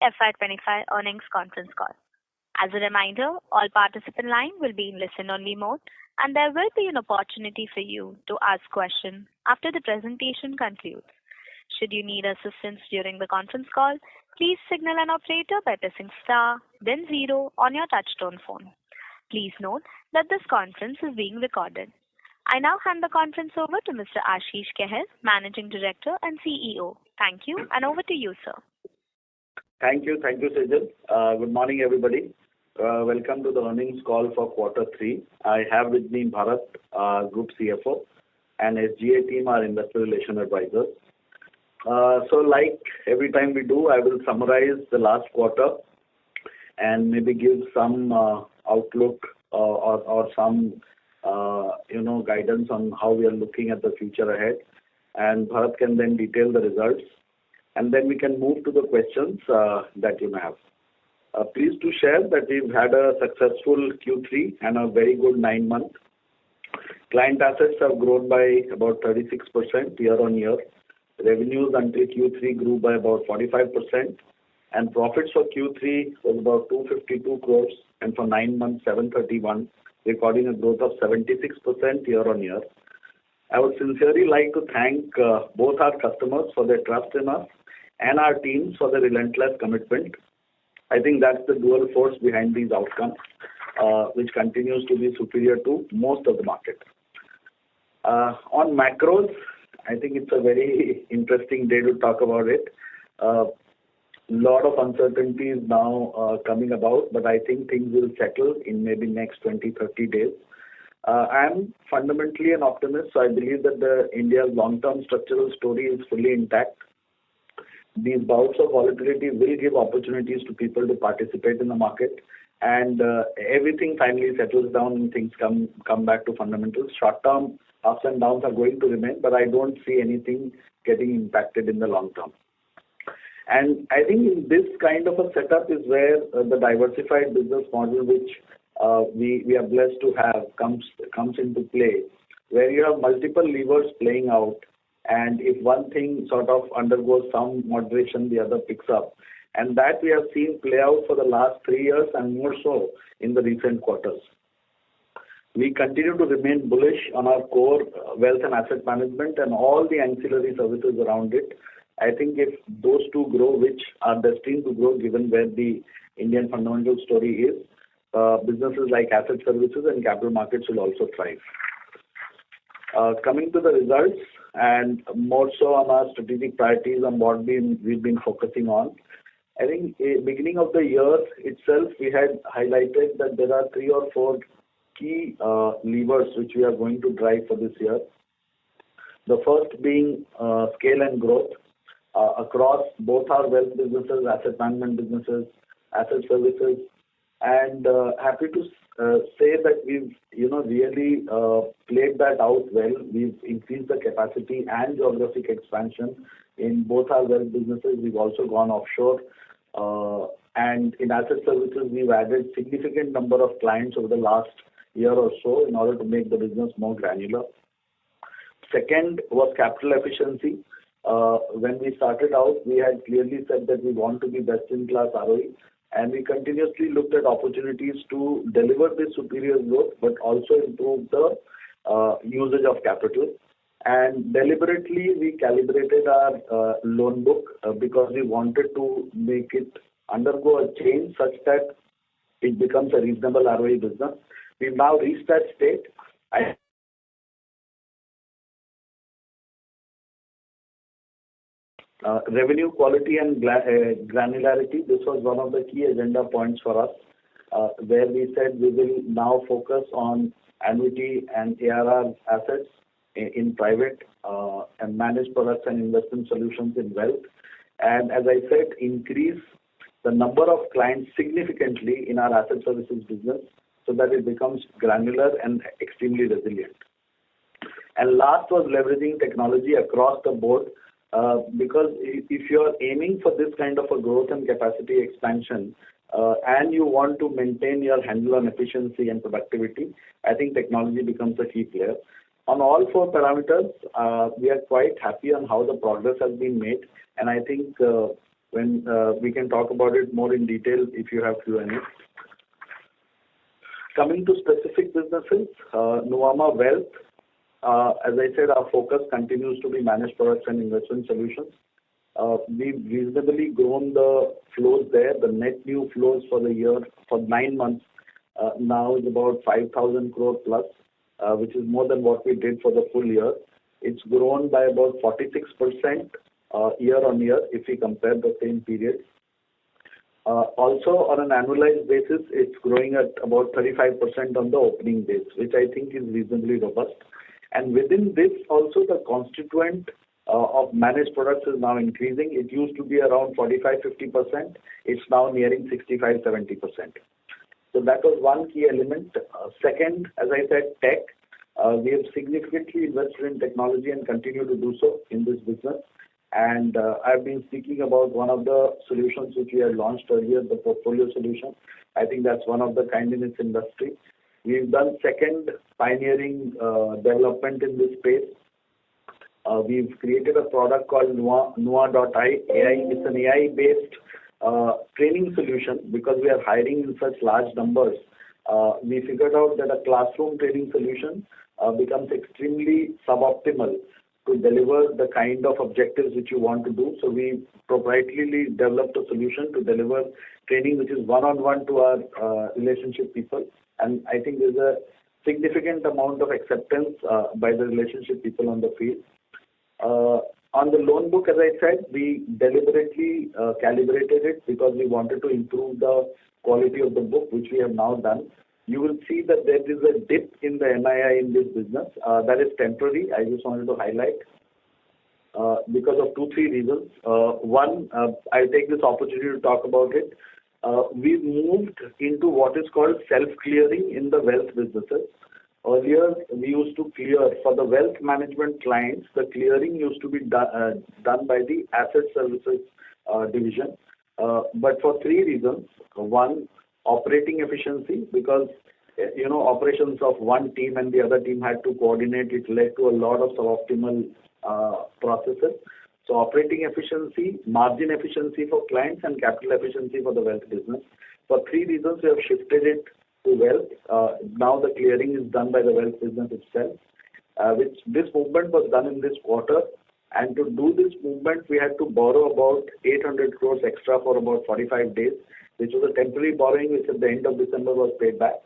FY25 earnings conference call. As a reminder, all participant line will be in listen-only mode, and there will be an opportunity for you to ask questions after the presentation concludes. Should you need assistance during the conference call, please signal an operator by pressing star, then 0 on your touchtone phone. Please note that this conference is being recorded. I now hand the conference over to Mr. Ashish Kehair, Managing Director and CEO. Thank you, and over to you, sir. Thank you, Sejal. Good morning, everybody. Welcome to the earnings call for Q3. I have with me Bharat, Group CFO, and SGA team, our Investor Relation Advisors. So like every time we do, I will summarize the last quarter and maybe give some outlook or some guidance on how we are looking at the future ahead. And Bharat can then detail the results. And then we can move to the questions that you may have. Pleased to share that we've had a successful Q3 and a very good 9 months. Client assets have grown by about 36% year on year. Revenues until Q3 grew by about 45%. And profits for Q3 was about 252 crores, and for 9 months, 731, recording a growth of 76% year on year. I would sincerely like to thank both our customers for their trust in us and our teams for their relentless commitment. I think that's the dual force behind these outcomes, which continues to be superior to most of the market. On macros, I think it's a very interesting day to talk about it. Lot of uncertainties now coming about, but I think things will settle in maybe next 20-30 days. I'm fundamentally an optimist, so I believe that India's long-term structural story is fully intact. These bouts of volatility will give opportunities to people to participate in the market, and everything finally settles down and things come back to fundamentals. Short-term ups and downs are going to remain, but I don't see anything getting impacted in the long term. And I think in this kind of a setup is where the diversified business model, which we are blessed to have, comes into play, where you have multiple levers playing out, and if one thing sort of undergoes some moderation, the other picks up. And that we have seen play out for the last 3 years and more so in the recent quarters. We continue to remain bullish on our core wealth and asset management and all the ancillary services around it. I think if those two grow, which are destined to grow given where the Indian fundamental story is, businesses like asset services and capital markets will also thrive. Coming to the results and more so on our strategic priorities and what we've been focusing on. I think beginning of the year itself, we had highlighted that there are 3 or 4 key levers which we are going to drive for this year. The first being scale and growth across both our wealth businesses, asset management businesses, asset services, and happy to say that we've really played that out well. We've increased the capacity and geographic expansion in both our wealth businesses. We've also gone offshore, and in asset services we've added significant number of clients over the last year or so in order to make the business more granular. Second was capital efficiency. When we started out, we had clearly said that we want to be best-in-class ROE, and we continuously looked at opportunities to deliver this superior growth, but also improve the usage of capital. And deliberately, we calibrated our loan book because we wanted to make it undergo a change such that it becomes a reasonable ROE business. We've now reached that state. Revenue quality and granularity, this was one of the key agenda points for us, where we said we will now focus on annuity and ARR assets in private and managed products and investment solutions in wealth. And as I said, increase the number of clients significantly in our asset services business so that it becomes granular and extremely resilient. And last was leveraging technology across the board, because if you are aiming for this kind of a growth and capacity expansion, and you want to maintain your handle on efficiency and productivity, I think technology becomes a key player. On all 4 parameters, we are quite happy on how the progress has been made, and I think when we can talk about it more in detail if you have Q&A. Coming to specific businesses, Nuvama Wealth, as I said, our focus continues to be managed products and investment solutions. We've reasonably grown the flows there. The net new flows for the year, for 9 months, now is about 5,000 crore plus, which is more than what we did for the full year. It's grown by about 46% year on year if we compare the same period. Also, on an annualized basis, it's growing at about 35% on the opening base, which I think is reasonably robust. And within this, also the constituent of managed products is now increasing. It used to be around 45-50%. It's now nearing 65-70%. So that was one key element. Second, as I said, tech. We have significantly invested in technology and continue to do so in this business. And I've been speaking about one of the solutions which we had launched earlier, the portfolio solution. I think that's one of the kind in its industry. We've done second pioneering development in this space. We've created a product called Nuvama.ai. It's an AI-based training solution because we are hiring in such large numbers. We figured out that a classroom training solution becomes extremely suboptimal to deliver the kind of objectives which you want to do. So we proprietarily developed a solution to deliver training which is one-on-one to our relationship people. And I think there's a significant amount of acceptance by the relationship people on the field. On the loan book, as I said, we deliberately calibrated it because we wanted to improve the quality of the book, which we have now done. You will see that there is a dip in the NII in this business. That is temporary. I just wanted to highlight because of 2-3 reasons. One, I'll take this opportunity to talk about it. We've moved into what is called self-clearing in the wealth businesses. Earlier, we used to clear for the wealth management clients. The clearing used to be done by the asset services division. But for 3 reasons. One, operating efficiency, because operations of one team and the other team had to coordinate. It led to a lot of suboptimal processes. So operating efficiency, margin efficiency for clients, and capital efficiency for the wealth business. For 3 reasons, we have shifted it to wealth. Now the clearing is done by the wealth business itself, which this movement was done in this quarter. And to do this movement, we had to borrow about 800 crores extra for about 45 days, which was a temporary borrowing, which at the end of December was paid back.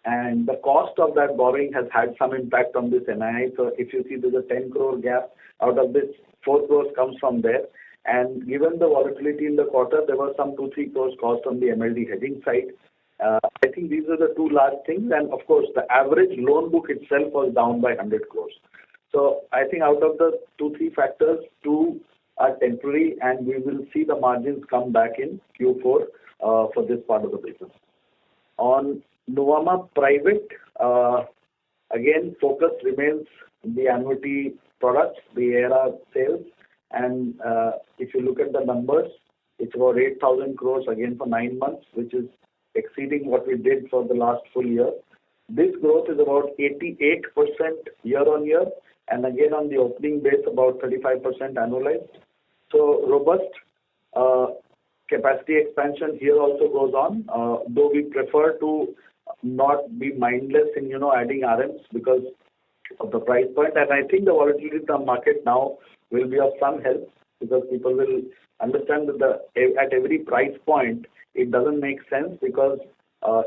And the cost of that borrowing has had some impact on this NII. So if you see there's a 10 crore gap, out of this 4 crores comes from there. And given the volatility in the quarter, there was some 2-3 crores cost on the MLD hedging side. I think these are the 2 large things. And of course, the average loan book itself was down by 100 crores. So I think out of the 2-3 factors, 2 are temporary, and we will see the margins come back in Q4 for this part of the business. On Nuvama Private, again, focus remains the annuity products, the ARR sales. And if you look at the numbers, it's about 8,000 crores again for 9 months, which is exceeding what we did for the last full year. This growth is about 88% year on year, and again on the opening base about 35% annualized. So robust capacity expansion here also goes on, though we prefer to not be mindless in adding RMs because of the price point. And I think the volatility in the market now will be of some help because people will understand that at every price point it doesn't make sense because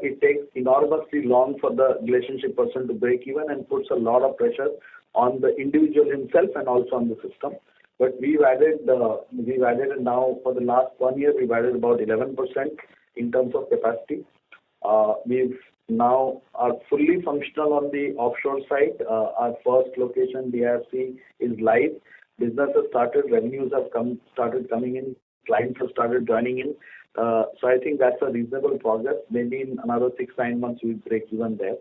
it takes enormously long for the relationship person to break even and puts a lot of pressure on the individual himself and also on the system. But we've added now for the last 1 year, we've added about 11% in terms of capacity. We've now are fully functional on the offshore side. Our first location, DIFC, is live. Business has started, revenues have started coming in, clients have started joining in. So I think that's a reasonable progress. Maybe in another 6-9 months, we'll break even there.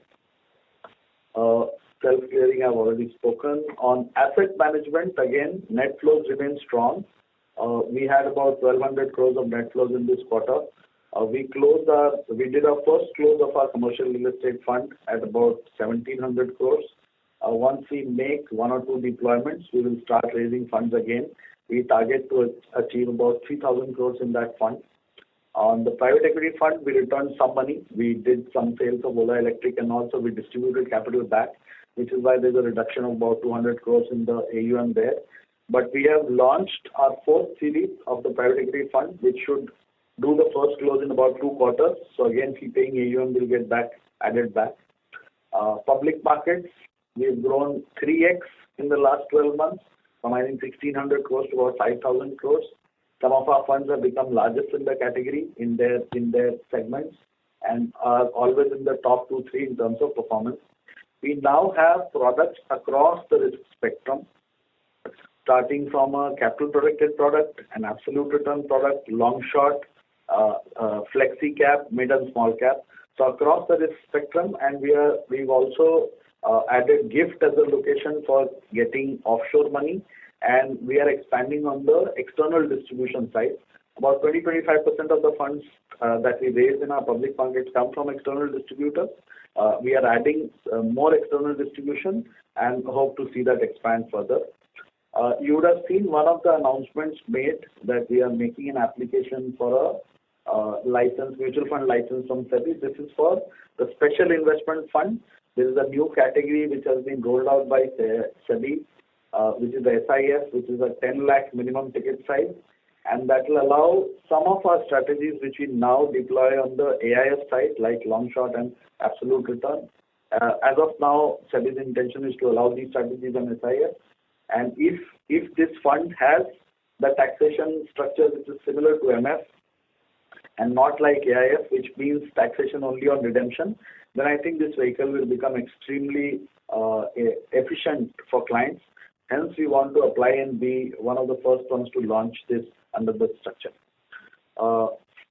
Self-clearing, I've already spoken. On asset management, again, net flows remain strong. We had about 1,200 crores of net flows in this quarter. We did our first close of our commercial real estate fund at about 1,700 crores. Once we make 1 or 2 deployments, we will start raising funds again. We target to achieve about 3,000 crores in that fund. On the private equity fund, we returned some money. We did some sales of Ola Electric, and also we distributed capital back, which is why there's a reduction of about 200 crores in the AUM there. But we have launched our fourth series of the private equity fund, which should do the first close in about 2 quarters. So again, fee-paying AUM will get added back. Public markets, we've grown 3x in the last 12 months, from I think 1,600 crores to about 5,000 crores. Some of our funds have become largest in the category in their segments and are always in the top 2-3 in terms of performance. We now have products across the risk spectrum, starting from a capital protected product, an absolute return product, long short, flexi cap, mid and small cap. So across the risk spectrum, and we've also added GIFT as a location for getting offshore money, and we are expanding on the external distribution side. About 20-25% of the funds that we raise in our public markets come from external distributors. We are adding more external distribution and hope to see that expand further. You would have seen one of the announcements made that we are making an application for a mutual fund license from SEBI. This is for the special investment fund. This is a new category which has been rolled out by SEBI, which is the SIS, which is a 10 lakh minimum ticket size. And that will allow some of our strategies which we now deploy on the AIF side, like long short and absolute return. As of now, SEBI's intention is to allow these strategies on SIF. And if this fund has the taxation structure which is similar to MF and not like AIF, which means taxation only on redemption, then I think this vehicle will become extremely efficient for clients. Hence, we want to apply and be one of the first ones to launch this under the structure.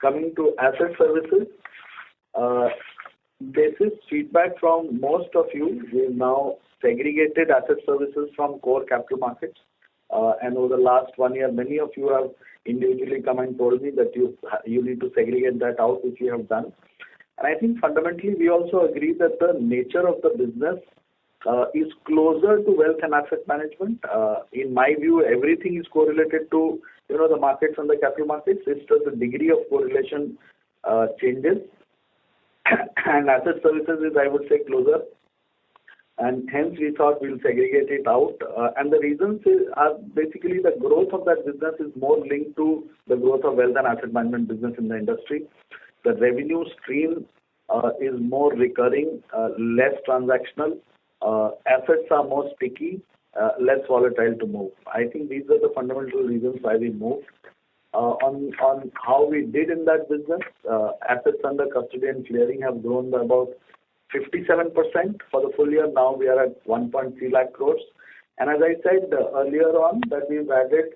Coming to asset services, this is feedback from most of you. We've now segregated asset services from core capital markets. And over the last 1 year, many of you have individually come and told me that you need to segregate that out, which we have done. And I think fundamentally we also agree that the nature of the business is closer to wealth and asset management. In my view, everything is correlated to the markets and the capital markets. It's just the degree of correlation changes, and asset services is, I would say, closer. And hence we thought we'll segregate it out. And the reasons are basically the growth of that business is more linked to the growth of wealth and asset management business in the industry. The revenue stream is more recurring, less transactional. Assets are more sticky, less volatile to move. I think these are the fundamental reasons why we moved. On how we did in that business, assets under custody and clearing have grown by about 57% for the full year. Now we are at 1.3 lakh crores. And as I said earlier on, that we've added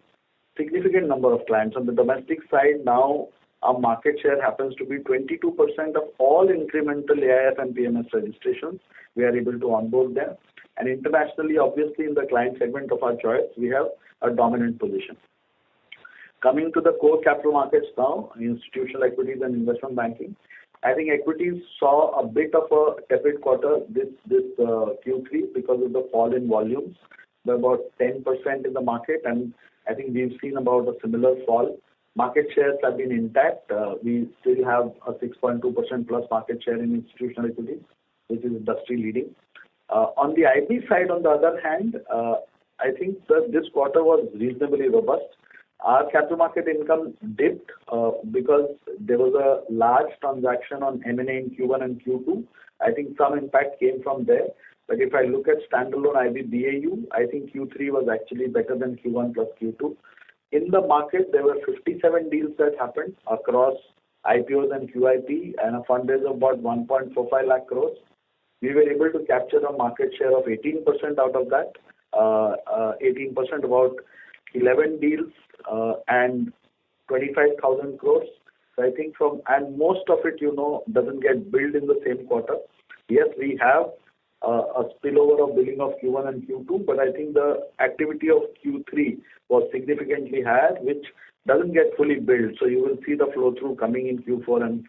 significant number of clients. On the domestic side, now our market share happens to be 22% of all incremental AIF and PMS registrations. We are able to onboard them. And internationally, obviously, in the client segment of our choice, we have a dominant position. Coming to the core capital markets now, institutional equities and investment banking. I think equities saw a bit of a tepid quarter this Q3 because of the fall in volumes by about 10% in the market, and I think we've seen about a similar fall. Market shares have been intact. We still have a 6.2% plus market share in institutional equities, which is industry leading. On the IB side, on the other hand, I think that this quarter was reasonably robust. Our capital market income dipped because there was a large transaction on M&A in Q1 and Q2. I think some impact came from there. But if I look at standalone IB BAU, I think Q3 was actually better than Q1 plus Q2. In the market, there were 57 deals that happened across IPOs and QIP and a fundraise of about 1.45 lakh crores. We were able to capture a market share of 18% out of that, 18% about 11 deals and 25,000 crores. So I think and most of it, doesn't get billed in the same quarter. Yes, we have a spillover of billing of Q1 and Q2, but I think the activity of Q3 was significantly higher, which doesn't get fully billed. So you will see the flow through coming in Q4 and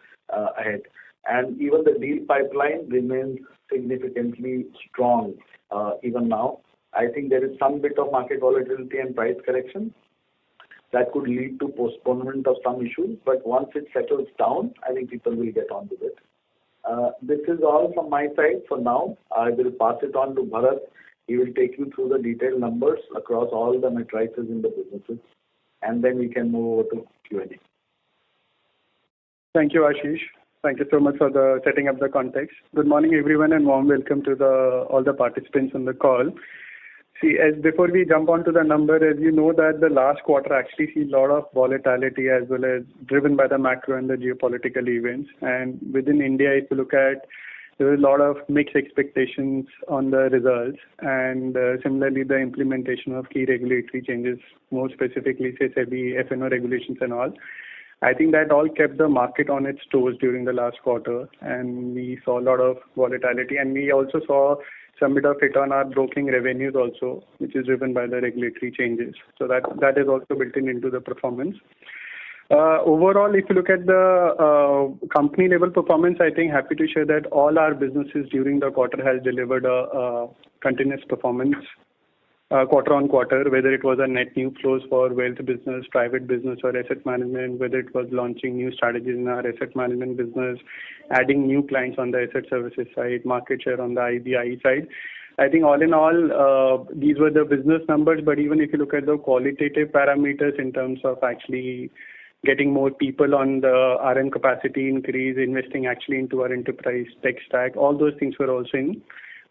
ahead. And even the deal pipeline remains significantly strong even now. I think there is some bit of market volatility and price correction, that could lead to postponement of some issues. But once it settles down, I think people will get on with it. This is all from my side for now. I will pass it on to Bharat. He will take you through the detailed numbers across all the metrics in the businesses, and then we can move over to Q&A. Thank you, Ashish. Thank you so much for the setting up the context. Good morning, everyone, and warm welcome to all the participants on the call. See, as before we jump onto the number, as you know that the last quarter actually see a lot of volatility as well as driven by the macro and the geopolitical events. And within India, if you look at, there were a lot of mixed expectations on the results, and similarly the implementation of key regulatory changes, more specifically say SEBI, FNO regulations and all. I think that all kept the market on its toes during the last quarter, and we saw a lot of volatility, and we also saw some bit of hit on our broking revenues also, which is driven by the regulatory changes. So that is also built into the performance. Overall, if you look at the company level performance, I think happy to share that all our businesses during the quarter has delivered a continuous performance quarter on quarter, whether it was a net new flows for wealth business, private business or asset management, whether it was launching new strategies in our asset management business, adding new clients on the asset services side, market share on the IBI side. I think all in all, these were the business numbers, but even if you look at the qualitative parameters in terms of actually getting more people on the RM capacity increase, investing actually into our enterprise tech stack, all those things were also in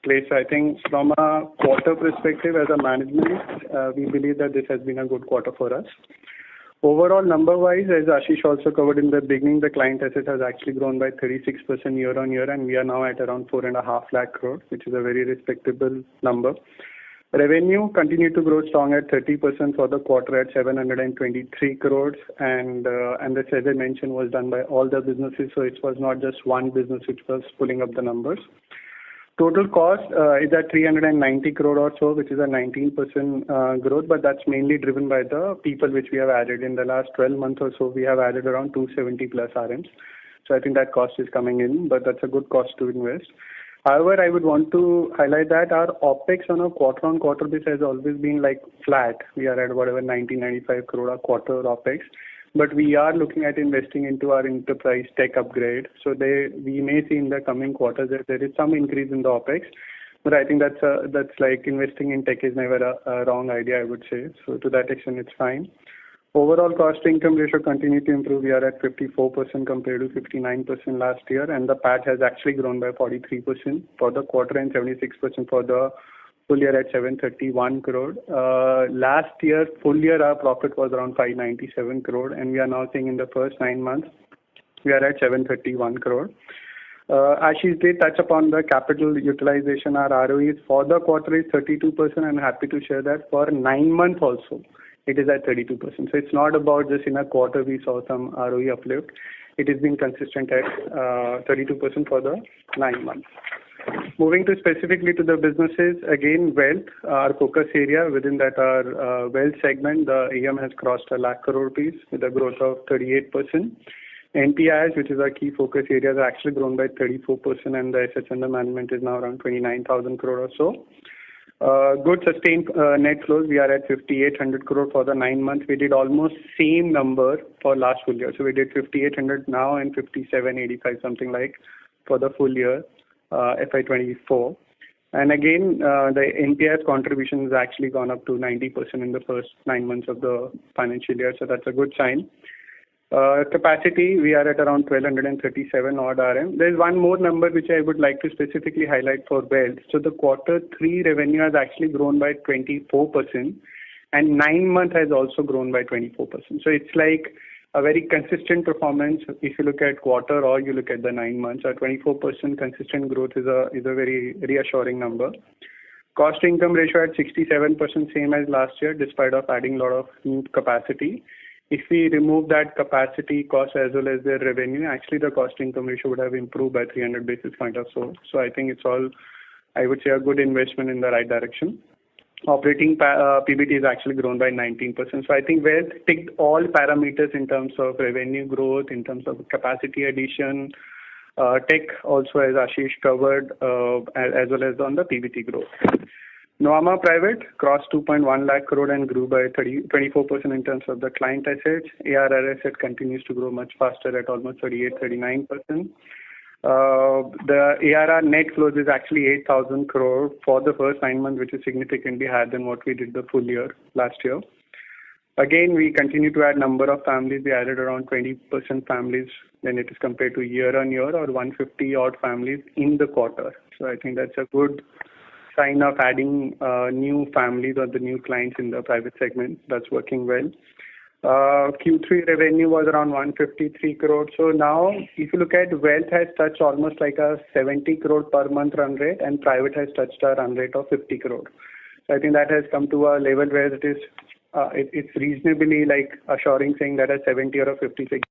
place. I think from a quarter perspective as a management, we believe that this has been a good quarter for us. Overall, number-wise, as Ashish also covered in the beginning, the client asset has actually grown by 36% year on year, and we are now at around 4.5 lakh crore, which is a very respectable number. Revenue continued to grow strong at 30% for the quarter at 723 crores, and this, as I mentioned, was done by all the businesses, so it was not just one business which was pulling up the numbers. Total cost is at 390 crore or so, which is a 19% growth, but that's mainly driven by the people which we have added. In the last 12 months or so, we have added around 270 plus RMs. So I think that cost is coming in, but that's a good cost to invest. However, I would want to highlight that our OPEX on a quarter-on-quarter basis has always been like flat. We are at whatever 90-95 crore a quarter OPEX. But we are looking at investing into our enterprise tech upgrade. So we may see in the coming quarters that there is some increase in the OPEX. But I think that's like investing in tech is never a wrong idea, I would say. So to that extent, it's fine. Overall cost to income ratio continued to improve. We are at 54% compared to 59% last year. And the PAT has actually grown by 43% for the quarter and 76% for the full year at 731 crore. Last year, full year, our profit was around 597 crore, and we are now seeing in the first 9 months, we are at 731 crore. Ashish did touch upon the capital utilization. Our ROE for the quarter is 32%, and happy to share that for 9 months also, it is at 32%. So it's not about just in a quarter we saw some ROE uplift. It has been consistent at 32% for the 9 months. Moving to specifically to the businesses, again, wealth, our focus area within that our wealth segment, the AM has crossed 1 lakh crore rupees with a growth of 38%. NPIs, which is our key focus area, has actually grown by 34%, and the assets under management is now around 29,000 crore or so. Good sustained net flows. We are at 5,800 crore for the 9 months. We did almost same number for last full year. So we did 5,800 now and 5,785 something like for the full year. FY24. And again, the NPS contribution has actually gone up to 90% in the first 9 months of the financial year. So that's a good sign. Capacity, we are at around 1,237 odd RM. There's one more number which I would like to specifically highlight for wealth. So the Q3 revenue has actually grown by 24%, and 9 months has also grown by 24%. So it's like a very consistent performance if you look at quarter or you look at the 9 months. A 24% consistent growth is a very reassuring number. Cost to income ratio at 67%, same as last year, despite of adding a lot of new capacity. If we remove that capacity cost as well as their revenue, actually the cost to income ratio would have improved by 300 basis points or so. So I think it's all, I would say, a good investment in the right direction. Operating PBT has actually grown by 19%. So I think wealth ticked all parameters in terms of revenue growth, in terms of capacity addition, tech also, as Ashish covered, as well as on the PBT growth. Nuvama Private crossed 2.1 lakh crore and grew by 24% in terms of the client assets. ARR asset continues to grow much faster at almost 38-39%. The ARR net flows is actually 8,000 crore for the first 9 months, which is significantly higher than what we did the full year last year. Again, we continue to add number of families. We added around 20% families when it is compared to year-on-year, or 150 odd families in the quarter. So I think that's a good sign of adding new families or the new clients in the private segment. That's working well. Q3 revenue was around 153 crore. So now, if you look at wealth has touched almost like a 70 crore per month run rate, and private has touched a run rate of 50 crore. So I think that has come to a level where it is it's reasonably like assuring, saying that a 70 or a 56.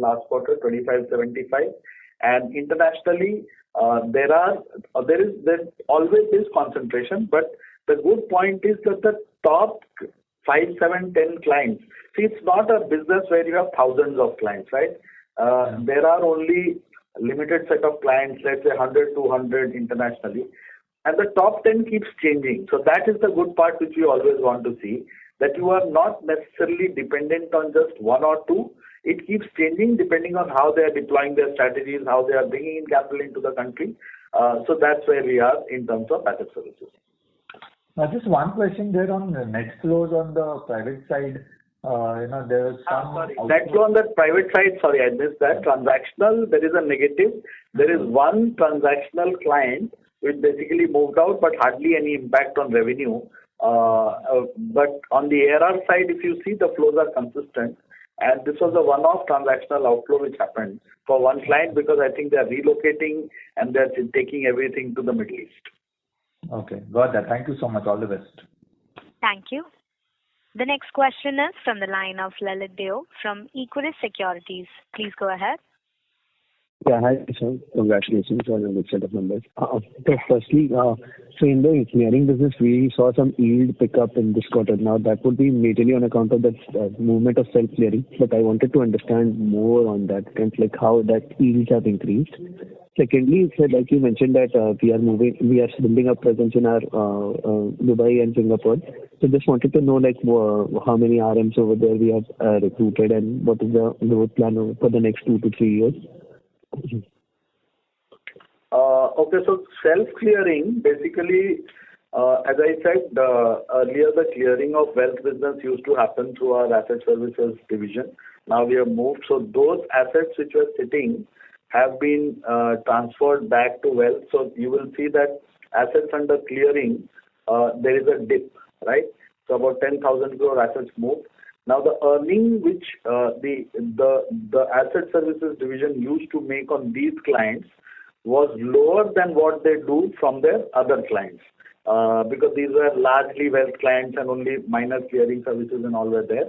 Last quarter 25-75, and internationally there always is concentration, but the good point is that the top 5, 7, 10 clients. See, it's not a business where you have thousands of clients, right? There are only limited set of clients, let's say 100, 200 internationally. And the top 10 keeps changing. So that is the good part which we always want to see, that you are not necessarily dependent on just one or two. It keeps changing depending on how they are deploying their strategies, how they are bringing in capital into the country. So that's where we are in terms of asset services. Just one question there on the net flows on the private side. There is some... Net flow on the private side, sorry, I missed that. Transactional, there is a negative. There is one transactional client which basically moved out, but hardly any impact on revenue. But on the ARR side, if you see, the flows are consistent. And this was a one-off transactional outflow which happened for one client, because I think they are relocating and they're taking everything to the Middle East. Okay, got that. Thank you so much. All the best. Thank you. The next question is from the line of Lalit Deo from Equirus Securities. Please go ahead. Yeah, hi, sir. Congratulations on a good set of numbers. Firstly, so in the clearing business, we saw some yield pickup in this quarter. Now, that would be majorly on account of that movement of self-clearing. But I wanted to understand more on that, kind of like how that yields have increased. Secondly, sir, like you mentioned that we are building up presence in our Dubai and Singapore. So just wanted to know like how many RMs over there we have recruited, and what is the growth plan for the next 2 to 3 years. Okay, so self-clearing, basically, as I said earlier, the clearing of wealth business used to happen through our asset services division. Now we have moved, so those assets which were sitting have been transferred back to wealth. So you will see that assets under clearing, there is a dip, right? So about 10,000 crore assets moved. Now the earning which the asset services division used to make on these clients was lower than what they do from their other clients, because these were largely wealth clients and only minor clearing services and all were there.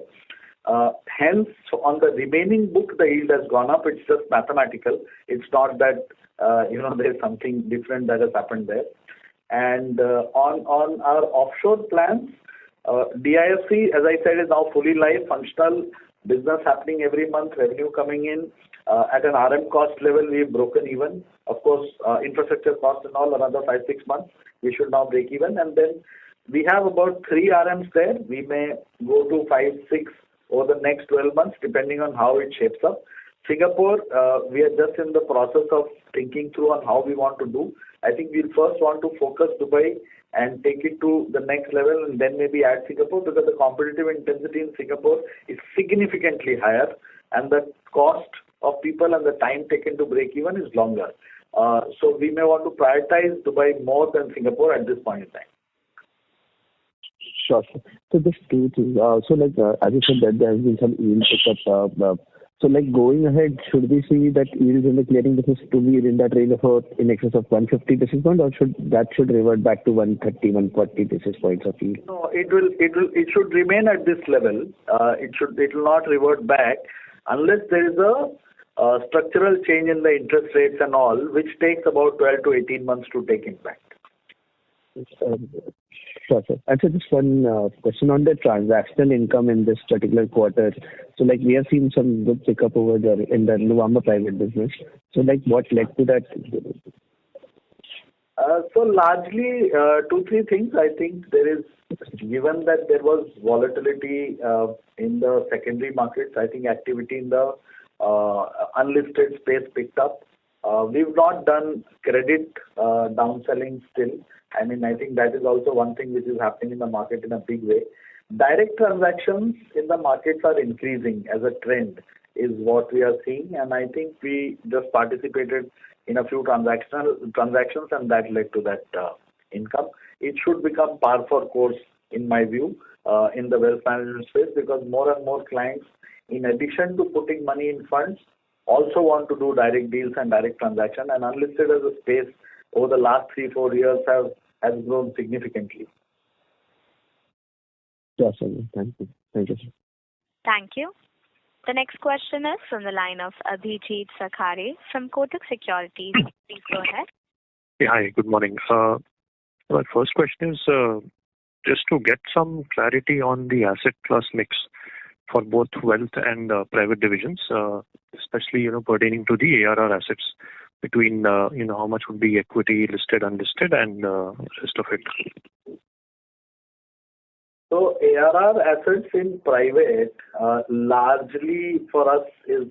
Hence, on the remaining book, the yield has gone up. It's just mathematical. It's not that there's something different that has happened there. And on our offshore plans, DIFC, as I said, is now fully live, functional, business happening every month, revenue coming in. At an RM cost level, we've broken even. Of course, infrastructure cost and all, another 5-6 months, we should now break even. And then we have about 3 RMs there. We may go to 5-6 over the next 12 months, depending on how it shapes up. Singapore, we are just in the process of thinking through on how we want to do. I think we'll first want to focus Dubai and take it to the next level, and then maybe add Singapore, because the competitive intensity in Singapore is significantly higher, and the cost of people and the time taken to break even is longer. So we may want to prioritize Dubai more than Singapore at this point in time. Sure. So just two things. So like as you said that there has been some yield pickup. So like going ahead, should we see that yields in the clearing business to be in that range of in excess of 150 basis points, or should revert back to 130, 140 basis points of yield? No, it should remain at this level. It will not revert back unless there is a structural change in the interest rates and all, which takes about 12 to 18 months to take impact. Sure, sir. And so just one question on the transactional income in this particular quarter. So like we have seen some good pickup over there in the Nuvama private business. So like what led to that? So largely, two, three things. I think there is, given that there was volatility in the secondary markets, I think activity in the unlisted space picked up. We've not done credit downselling still. I mean, I think that is also one thing which is happening in the market in a big way. Direct transactions in the markets are increasing as a trend is what we are seeing, and I think we just participated in a few transactions, and that led to that income. It should become par for course, in my view, in the wealth management space, because more and more clients, in addition to putting money in funds, also want to do direct deals and direct transaction, and unlisted as a space over the last 3-4 years has grown significantly. Yes, sir. Thank you. Thank you, sir. Thank you. The next question is from the line of Abhijit Sakhare from Kotak Securities. Please go ahead. Yeah, hi, good morning. My first question is just to get some clarity on the asset class mix for both wealth and private divisions, especially pertaining to the ARR assets between how much would be equity, listed, unlisted, and rest of it. So ARR assets in private largely for us is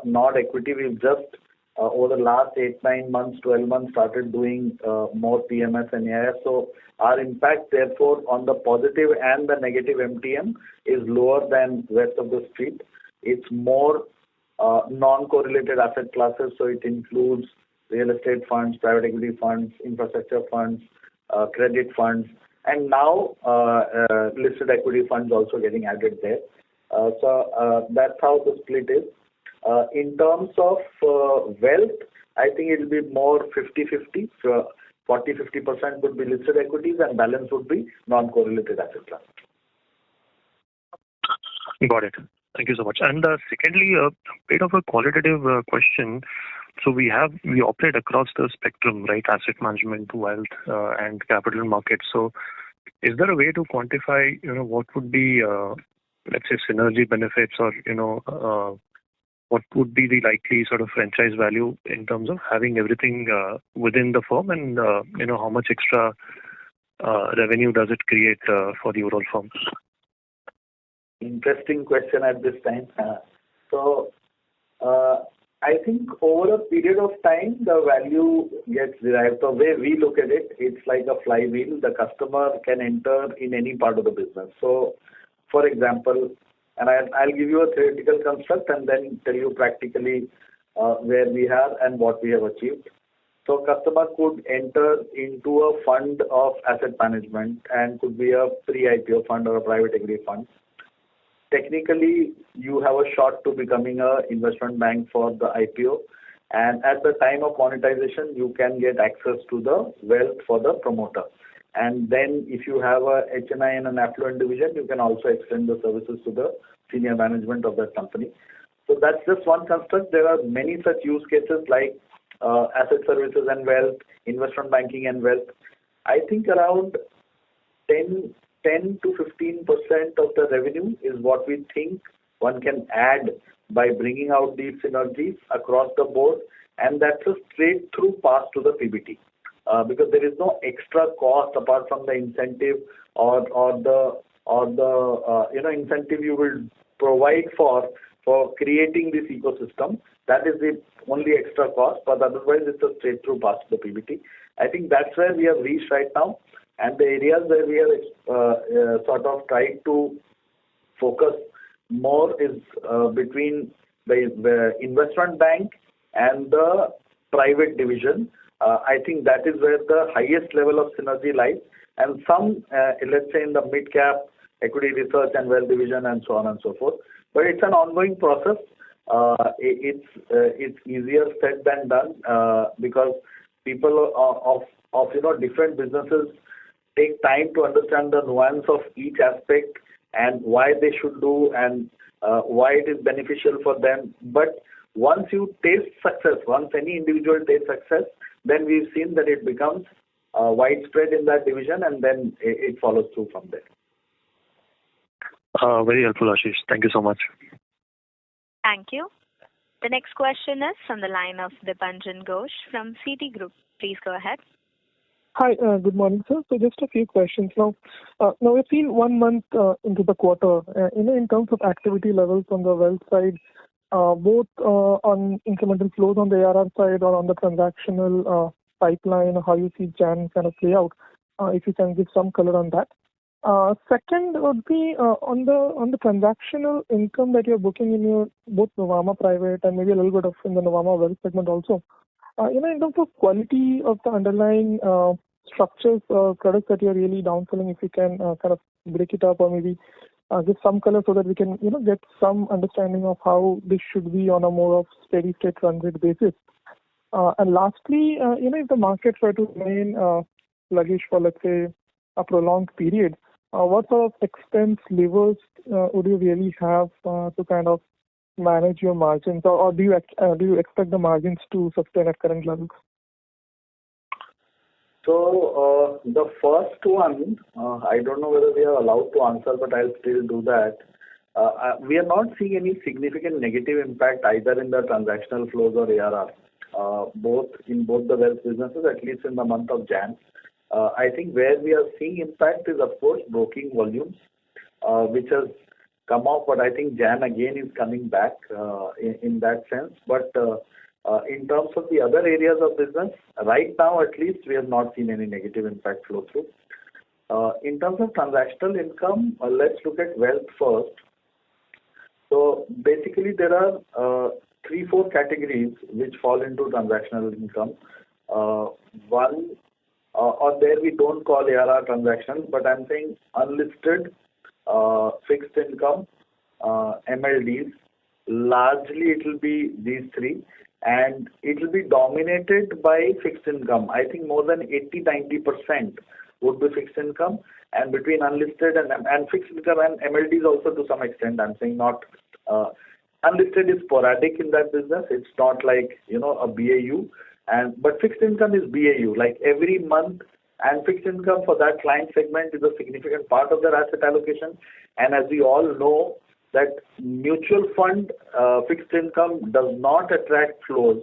not equity. We've just over the last 8, 9 months, 12 months started doing more PMS and AIF. So our impact therefore on the positive and the negative MTM is lower than rest of the street. It's more non-correlated asset classes, so it includes real estate funds, private equity funds, infrastructure funds, credit funds, and now listed equity funds also getting added there. So that's how the split is. In terms of wealth, I think it will be more 50-50. So 40-50% would be listed equities and balance would be non-correlated asset class. Got it. Thank you so much. And secondly, a bit of a qualitative question. So we operate across the spectrum, right? Asset management, wealth, and capital markets. So is there a way to quantify, what would be, let's say, synergy benefits, or what would be the likely sort of franchise value in terms of having everything within the firm, and how much extra revenue does it create for the overall firm? Interesting question at this time. So I think over a period of time, the value gets derived. The way we look at it, it's like a flywheel. The customer can enter in any part of the business. So, for example, and I'll give you a theoretical construct and then tell you practically where we are and what we have achieved. So customer could enter into a fund of asset management and could be a pre-IPO fund or a private equity fund. Technically, you have a shot to becoming an investment bank for the IPO, and at the time of monetization, you can get access to the wealth for the promoter. And then if you have a HNI and an affluent division, you can also extend the services to the senior management of that company. So that's just one construct. There are many such use cases like asset services and wealth, investment banking and wealth. I think around 10 to 15% of the revenue is what we think one can add by bringing out these synergies across the board, and that's a straight through pass to the PBT. Because there is no extra cost apart from the incentive or the incentive you will provide for creating this ecosystem. That is the only extra cost, but otherwise it's a straight through pass to the PBT. I think that's where we have reached right now, and the areas where we have sort of tried to focus more is between the investment bank and the private division. I think that is where the highest level of synergy lies, and some, let's say, in the mid-cap equity research and wealth division and so on and so forth. But it's an ongoing process. It's easier said than done because people of different businesses take time to understand the nuance of each aspect and why they should do and why it is beneficial for them. But once you taste success, once any individual tastes success, then we've seen that it becomes widespread in that division, and then it follows through from there. Very helpful, Ashish. Thank you so much. Thank you. The next question is from the line of Dipanjan Ghosh from Citigroup. Please go ahead. Hi, good morning, sir. So just a few questions now. Now we've seen 1 month into the quarter. In terms of activity levels on the wealth side, both on incremental flows on the ARR side or on the transactional pipeline, how you see Jan kind of play out, if you can give some color on that. Second would be on the transactional income that you're booking in your both Nuvama Private and maybe a little bit of in the Nuvama Wealth segment also. In terms of quality of the underlying structures, products that you're really downselling, if you can kind of break it up or maybe give some color so that we can, get some understanding of how this should be on a more of steady state run rate basis. And lastly, if the markets were to remain sluggish for, let's say, a prolonged period, what sort of expense levers would you really have to kind of manage your margins, or do you expect the margins to sustain at current levels? So the first one, I don't know whether we are allowed to answer, but I'll still do that. We are not seeing any significant negative impact either in the transactional flows or ARR, both the wealth businesses, at least in the month of Jan. I think where we are seeing impact is, of course, broking volumes, which has come off, but I think Jan again is coming back in that sense. But in terms of the other areas of business, right now at least we have not seen any negative impact flow through. In terms of transactional income, let's look at wealth first. So basically there are 3-4 categories which fall into transactional income. One, or there we don't call ARR transactions, but I'm saying unlisted, fixed income, MLDs. Largely it will be these three, and it will be dominated by fixed income. I think more than 80-90% would be fixed income, and between unlisted and fixed income and MLDs also to some extent. I'm saying not unlisted is sporadic in that business. It's not like a BAU, but fixed income is BAU, like every month. And fixed income for that client segment is a significant part of their asset allocation. And as we all know, that mutual fund fixed income does not attract flows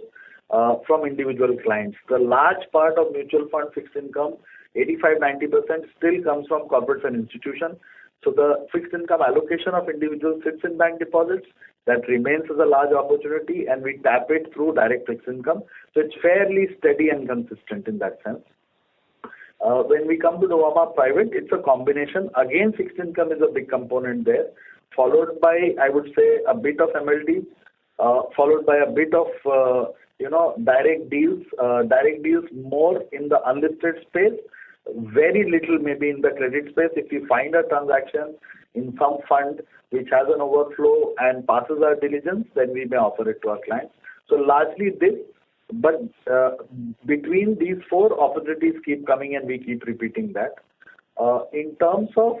from individual clients. The large part of mutual fund fixed income, 85-90%, still comes from corporates and institutions. So the fixed income allocation of individuals sits in bank deposits. That remains as a large opportunity, and we tap it through direct fixed income. So it's fairly steady and consistent in that sense. When we come to the Nuvama Private, it's a combination. Again, fixed income is a big component there, followed by, I would say, a bit of MLD, followed by a bit of, direct deals. Direct deals more in the unlisted space, very little maybe in the credit space. If you find a transaction in some fund which has an overflow and passes our diligence, then we may offer it to our clients. So largely this, but between these 4 opportunities keep coming and we keep repeating that. In terms of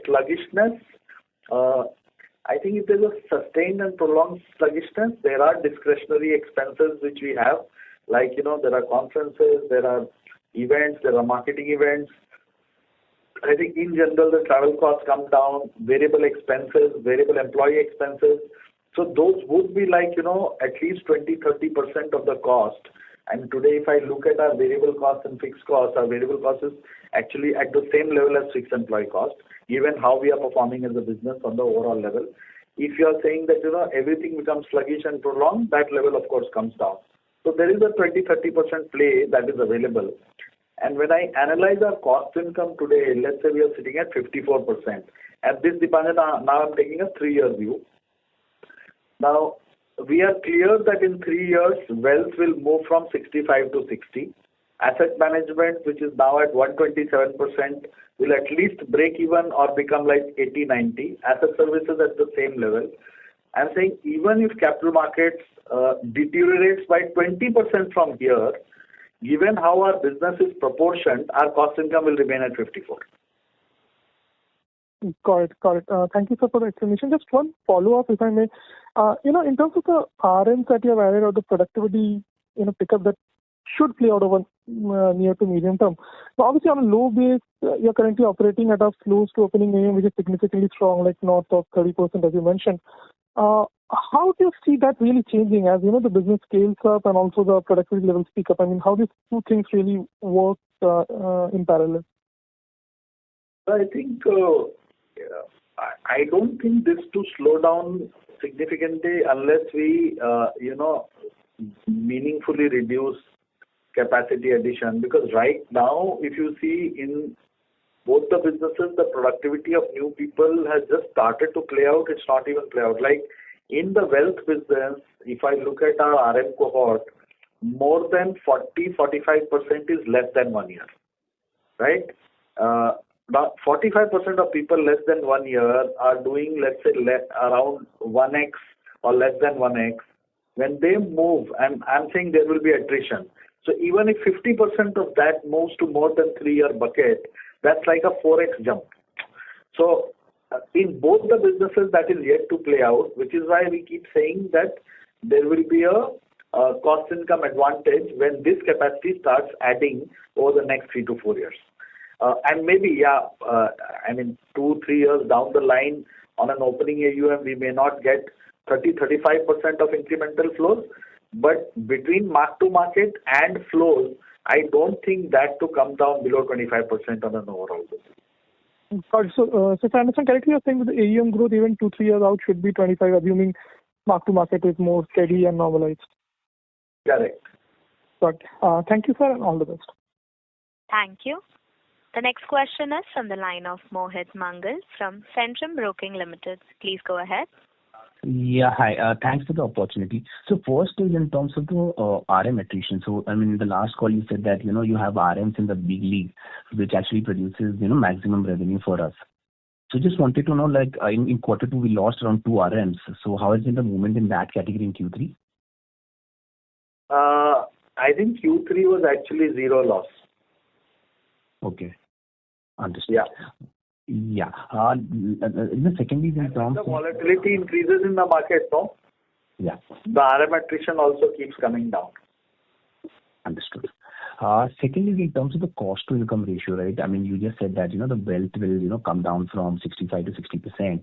sluggishness, I think if there's a sustained and prolonged sluggishness, there are discretionary expenses which we have, like, there are conferences, there are events, there are marketing events. I think in general the travel costs come down, variable expenses, variable employee expenses. So those would be like, at least 20-30% of the cost. And today if I look at our variable costs and fixed costs, our variable cost is actually at the same level as fixed employee cost, given how we are performing as a business on the overall level. If you are saying that, everything becomes sluggish and prolonged, that level of course comes down. So there is a 20-30% play that is available. And when I analyze our cost income today, let's say we are sitting at 54%. At this Deepanjan, now I'm taking a 3-year view. Now, we are clear that in 3 years, wealth will move from 65 to 60. Asset management, which is now at 127%, will at least break even or become like 80-90. Asset services at the same level. I'm saying even if capital markets deteriorates by 20% from here, given how our business is proportioned, our cost income will remain at 54. Got it. Thank you, sir, for the explanation. Just one follow-up, if I may. In terms of the RMs that you have added or the productivity, pickup that should play out over near to medium term. So obviously on a low base, you're currently operating at a close to opening AUM, which is significantly strong, like north of 30%, as you mentioned. How do you see that really changing as the business scales up and also the productivity levels pick up? I mean, how these two things really work in parallel? I think I don't think this to slow down significantly unless we meaningfully reduce capacity addition, because right now if you see in both the businesses, the productivity of new people has just started to play out. It's not even play out. Like in the wealth business, if I look at our RM cohort, more than 40-45% is less than 1 year, right? About 45% of people less than 1 year are doing, let's say, around 1x or less than 1x. When they move, I'm saying there will be attrition. So even if 50% of that moves to more than 3-year bucket, that's like a 4x jump. So in both the businesses, that is yet to play out, which is why we keep saying that there will be a cost income advantage when this capacity starts adding over the next 3 to 4 years. And maybe, 2-3 years down the line on an opening AUM, we may not get 30-35% of incremental flows, but between mark to market and flows, I don't think that to come down below 25% on an overall basis. So if I understand correctly, you're saying that the AUM growth even 2-3 years out should be 25, assuming mark to market is more steady and normalized. Correct. But thank you, sir, and all the best. Thank you. The next question is from the line of Mohit Mangal from Centrum Broking Limited. Please go ahead. Yeah, hi. Thanks for the opportunity. So first is in terms of the RM attrition. So, in the last call you said that, you have RMs in the big league, which actually produces, maximum revenue for us. So just wanted to know, like, in quarter 2, we lost around 2 RMs. So how has been the movement in that category in Q3? I think Q3 was actually 0 loss. Okay. Understood. Yeah. Yeah. The second is in terms of the volatility increases in the market, no? Yeah. The RM attrition also keeps coming down. Understood. Second is in terms of the cost to income ratio, right? You just said that, the wealth will, come down from 65 to 60%.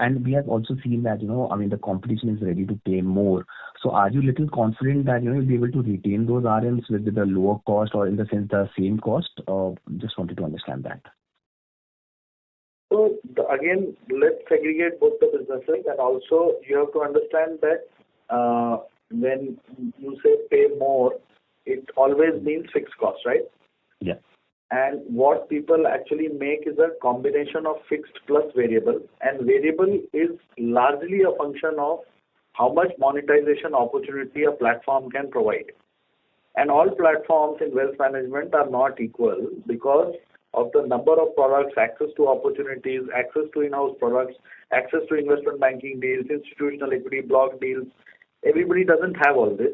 And we have also seen that, the competition is ready to pay more. So are you little confident that, you'll be able to retain those RMs with the lower cost, or in the sense the same cost? Just wanted to understand that. So again, let's segregate both the businesses, and also you have to understand that when you say pay more, it always means fixed cost, right? Yeah. And what people actually make is a combination of fixed plus variable, and variable is largely a function of how much monetization opportunity a platform can provide. And all platforms in wealth management are not equal because of the number of products, access to opportunities, access to in-house products, access to investment banking deals, institutional equity block deals. Everybody doesn't have all this.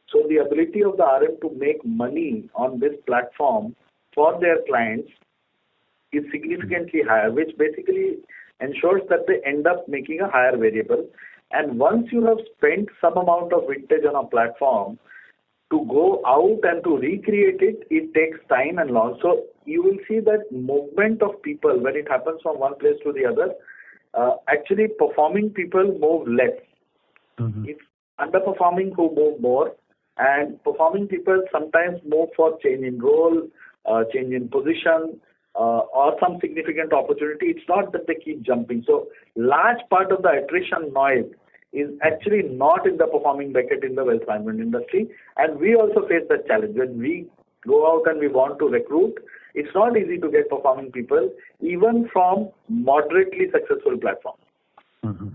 So the ability of the RM to make money on this platform for their clients is significantly higher, which basically ensures that they end up making a higher variable. And once you have spent some amount of vintage on a platform, to go out and to recreate it, it takes time and long. So you will see that movement of people, when it happens from one place to the other, actually performing people move less. Mm-hmm. It's underperforming who move more, and performing people sometimes move for change in role, change in position, or some significant opportunity. It's not that they keep jumping. So large part of the attrition noise is actually not in the performing bucket in the wealth management industry. And we also face that challenge. When we go out and we want to recruit, it's not easy to get performing people, even from moderately successful platforms. Mm-hmm.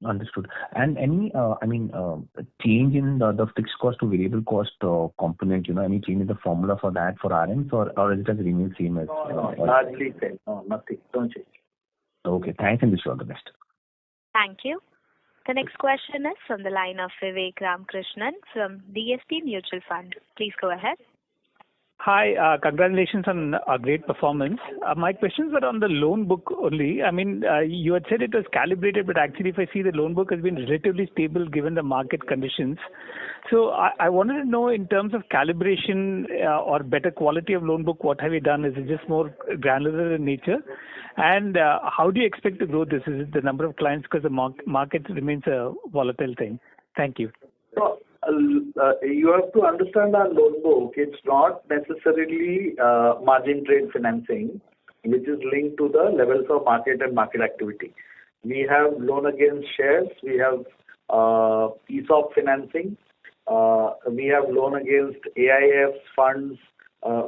Understood. And any, change in the fixed cost to variable cost component, any change in the formula for that for RMs, or is it has remained same as? No, largely same. No, nothing. Don't change. Okay, thanks, and wish you all the best. Thank you. The next question is from the line of Vivek Ramakrishnan from DSP Mutual Fund. Please go ahead. Hi, congratulations on a great performance. My questions were on the loan book only. You had said it was calibrated, but actually if I see the loan book has been relatively stable given the market conditions. So I wanted to know, in terms of calibration or better quality of loan book, what have you done? Is it just more granular in nature? And how do you expect to grow this? Is it the number of clients, because the market remains a volatile thing? Thank you. So You have to understand our loan book. It's not necessarily margin trade financing, which is linked to the levels of market and market activity. We have loan against shares. We have ESOP financing. We have loan against AIFs funds,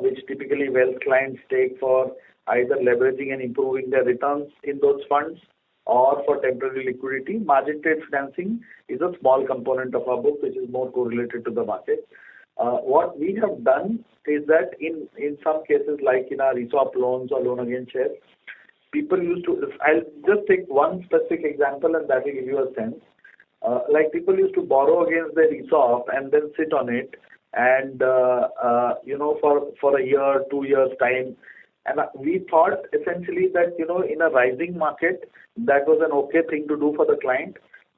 which typically wealth clients take for either leveraging and improving their returns in those funds or for temporary liquidity. Margin trade financing is a small component of our book, which is more correlated to the market. What we have done is that in some cases, like in our ESOP loans or loan against shares, people used to, I'll just take one specific example and that will give you a sense. Like people used to borrow against their ESOP and then sit on it and, for a year, 2 years time. And we thought essentially that, in a rising market, that was an okay thing to do for the client.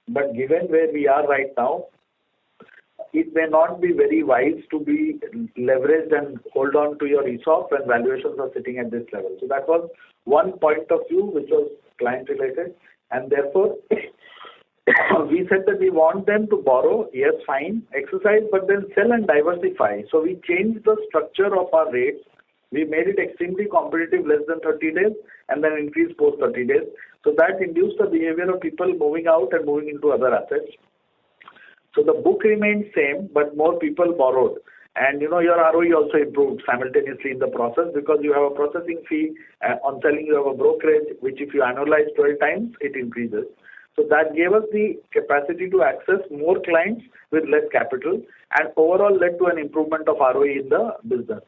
But given where we are right now, it may not be very wise to be leveraged and hold on to your ESOP when valuations are sitting at this level. So that was one point of view which was client related. And therefore, we said that we want them to borrow, yes, fine, exercise, but then sell and diversify. So we changed the structure of our rates. We made it extremely competitive, less than 30 days, and then increased post 30 days. So that induced the behavior of people moving out and moving into other assets. So the book remained same, but more people borrowed. And your ROE also improved simultaneously in the process because you have a processing fee. On selling, you have a brokerage, which if you annualize 12 times, it increases. So that gave us the capacity to access more clients with less capital and overall led to an improvement of ROE in the business.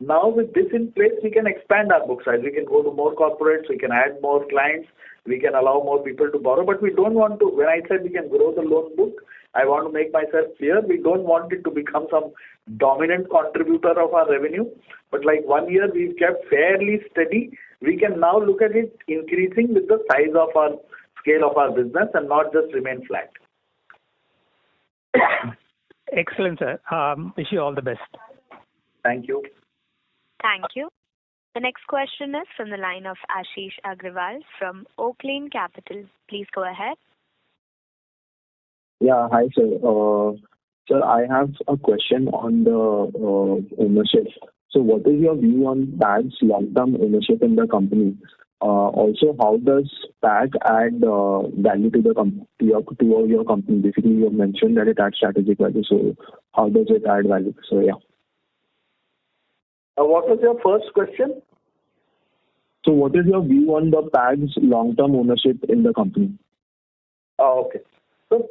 Now with this in place, we can expand our book size. We can go to more corporates, we can add more clients, we can allow more people to borrow, but we don't want to, when I said we can grow the loan book, I want to make myself clear, we don't want it to become some dominant contributor of our revenue, but like 1 year we've kept fairly steady. We can now look at it increasing with the size of our scale of our business and not just remain flat. Excellent, sir. Wish you all the best. Thank you. Thank you. The next question is from the line of Ashish Agrawal from Oaklane Capital. Please go ahead. Yeah, hi sir. Sir, I have a question on the ownership. So what is your view on PAG's long-term ownership in the company? Also, how does PAG add value to your company? Basically, you have mentioned that it adds strategic value. So how does it add value? So yeah. What was your first question? So what is your view on the PAG's long-term ownership in the company? Oh, okay. So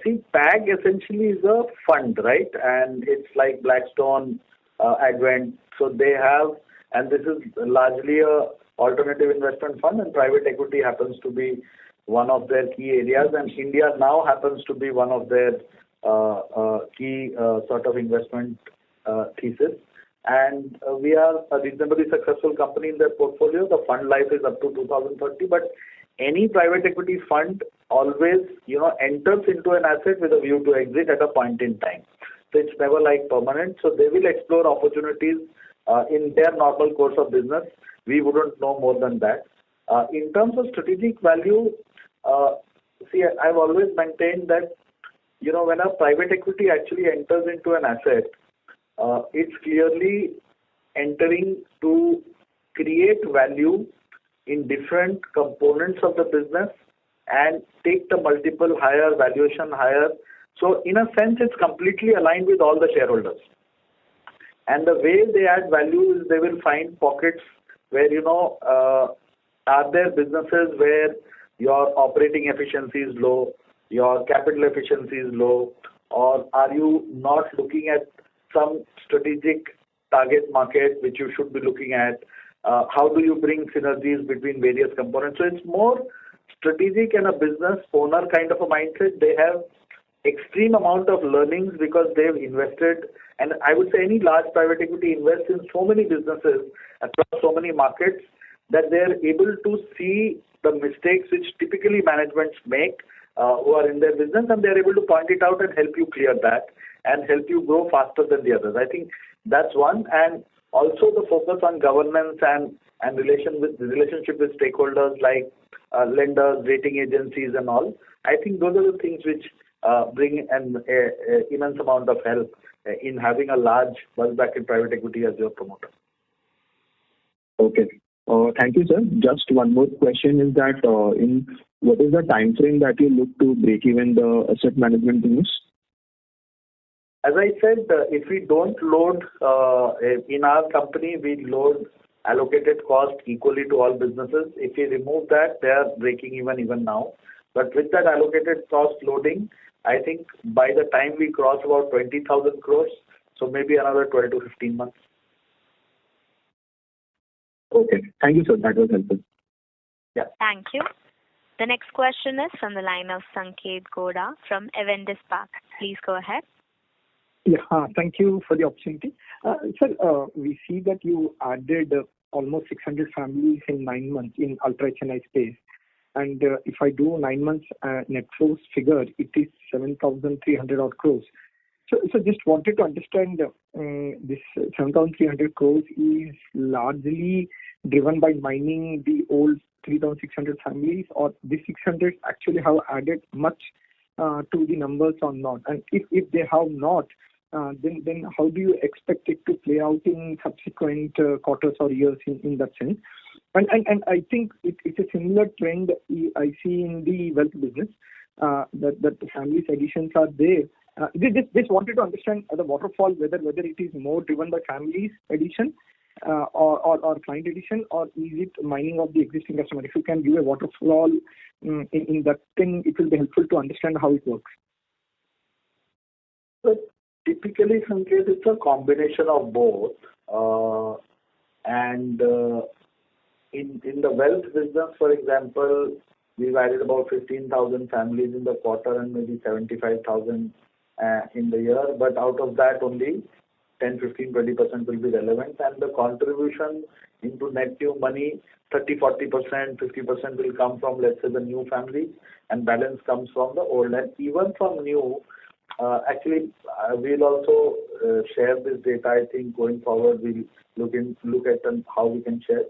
see, PAG essentially is a fund, right? And it's like Blackstone, Advent. So they have, and this is largely a alternative investment fund, and private equity happens to be one of their key areas, and India now happens to be one of their key sort of investment thesis. And we are a reasonably successful company in their portfolio. The fund life is up to 2030, but any private equity fund always, enters into an asset with a view to exit at a point in time. So it's never like permanent. So they will explore opportunities in their normal course of business. We wouldn't know more than that. In terms of strategic value, see, I've always maintained that, when a private equity actually enters into an asset, it's clearly entering to create value in different components of the business and take the multiple higher, valuation higher. So in a sense, it's completely aligned with all the shareholders. And the way they add value is they will find pockets where, are there businesses where your operating efficiency is low, your capital efficiency is low, or are you not looking at some strategic target market which you should be looking at? How do you bring synergies between various components? So it's more strategic and a business owner kind of a mindset. They have extreme amount of learnings because they've invested, and I would say any large private equity invests in so many businesses across so many markets that they're able to see the mistakes which typically managements make who are in their business, and they're able to point it out and help you clear that and help you grow faster than the others. I think that's one. And also the focus on governance and relationship with stakeholders like lenders, rating agencies and all. I think those are the things which bring an immense amount of help in having a large bulge bracket private equity as your promoter. Okay. Thank you, sir. Just one more question is that in what is the time frame that you look to break even the asset management business? As I said, if we don't load in our company, we load allocated cost equally to all businesses. If we remove that, they are breaking even now. But with that allocated cost loading, I think by the time we cross about 20,000 crores, so maybe another 12 to 15 months. Okay. Thank you, sir. That was helpful. Yeah. Thank you. The next question is from the line of Sanket Goda from Avendus Spark. Please go ahead. Yeah, thank you for the opportunity. Sir, we see that you added almost 600 families in 9 months in ultra HNI space. And if I do 9 months net flows figure, it is 7,300 odd crores. So just wanted to understand this 7,300 crores is largely driven by mining the old 3,600 families, or the 600 actually have added much to the numbers or not? And if they have not, then how do you expect it to play out in subsequent quarters or years in that sense? And I think it's a similar trend I see in the wealth business, that the families additions are there. Just wanted to understand the waterfall, whether it is more driven by families addition or client addition, or is it mining of the existing customer? If you can give a waterfall in that thing, it will be helpful to understand how it works. So typically, Sanket, it's a combination of both. And in the wealth business, for example, we've added about 15,000 families in the quarter and maybe 75,000 in the year. But out of that, only 10, 15, 20% will be relevant. And the contribution into net new money, 30, 40%, 50% will come from, let's say, the new families, and balance comes from the old. And even from new, actually, we'll also share this data. I think going forward, we'll look at how we can share.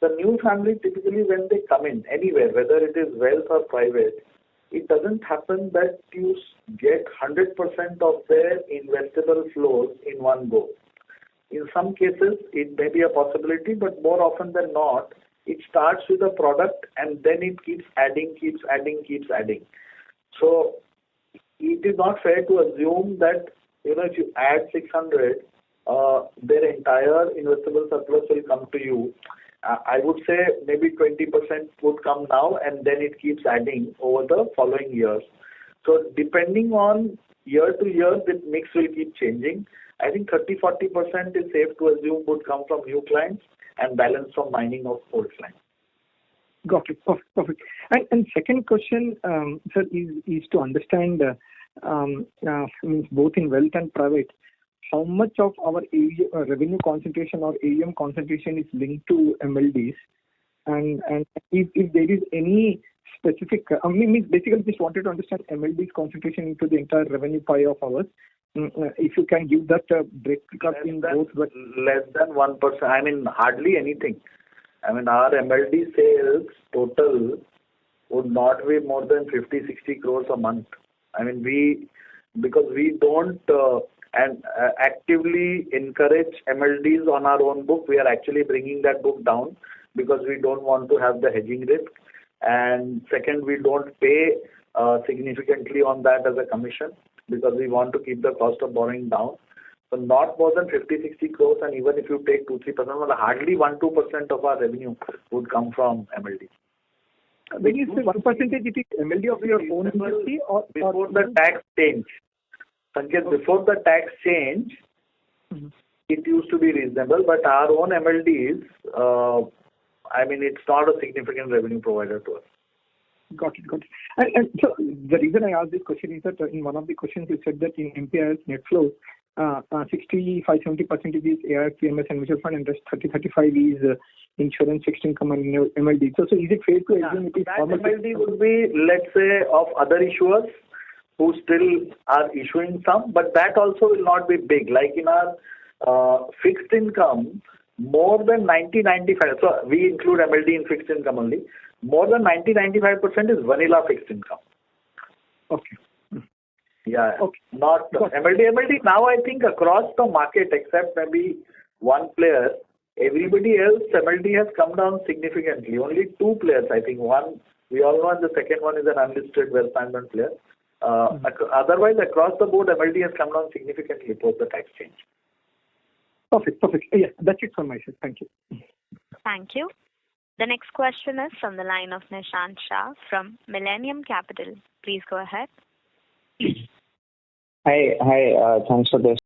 The new family, typically when they come in anywhere, whether it is wealth or private, it doesn't happen that you get 100% of their investable flows in one go. In some cases, it may be a possibility, but more often than not, it starts with a product and then it keeps adding. So it is not fair to assume that, if you add 600, their entire investable surplus will come to you. I would say maybe 20% would come now, and then it keeps adding over the following years. So depending on year to year, the mix will keep changing. I think 30-40% is safe to assume would come from new clients and balance from mining of old clients. Got it. Perfect. And second question, sir, is to understand, both in wealth and private, how much of our revenue concentration or AUM concentration is linked to MLDs, and if there is any specific, basically just wanted to understand MLDs concentration into the entire revenue pie of ours. If you can give that breakup in both. Less than 1%. Hardly anything. Our MLD sales total would not be more than 50-60 crores a month. Because we don't actively encourage MLDs on our own book, we are actually bringing that book down because we don't want to have the hedging risk. And second, we don't pay significantly on that as a commission because we want to keep the cost of borrowing down. So not more than 50-60 crores, and even if you take 2-3%, hardly 1-2% of our revenue would come from MLD. When you say 1%, it is MLD of your own industry or before the tax change? Sanket, before the tax change, it used to be reasonable, but our own MLDs, it's not a significant revenue provider to us. Got it. And so the reason I asked this question is that in one of the questions you said that in MPIS net flows, 65-70% is AIF, PMS and mutual fund, and rest 30-35 is insurance, fixed income and MLD. So is it fair to assume it is formal? MLD would be, let's say, of other issuers who still are issuing some, but that also will not be big. Like in our fixed income, more than 90-95%, so we include MLD in fixed income only, more than 90-95% is vanilla fixed income. Okay. Yeah. Okay. Not MLD now, I think across the market, except maybe one player, everybody else, MLD has come down significantly. Only two players, I think. One, we all know, and the second one is an unlisted wealth management player. Otherwise, across the board, MLD has come down significantly post the tax change. Perfect. Yeah, that's it from my side. Thank you. Thank you. The next question is from the line of Nishant Shah from Millennium Capital. Please go ahead. Hi. Thanks for this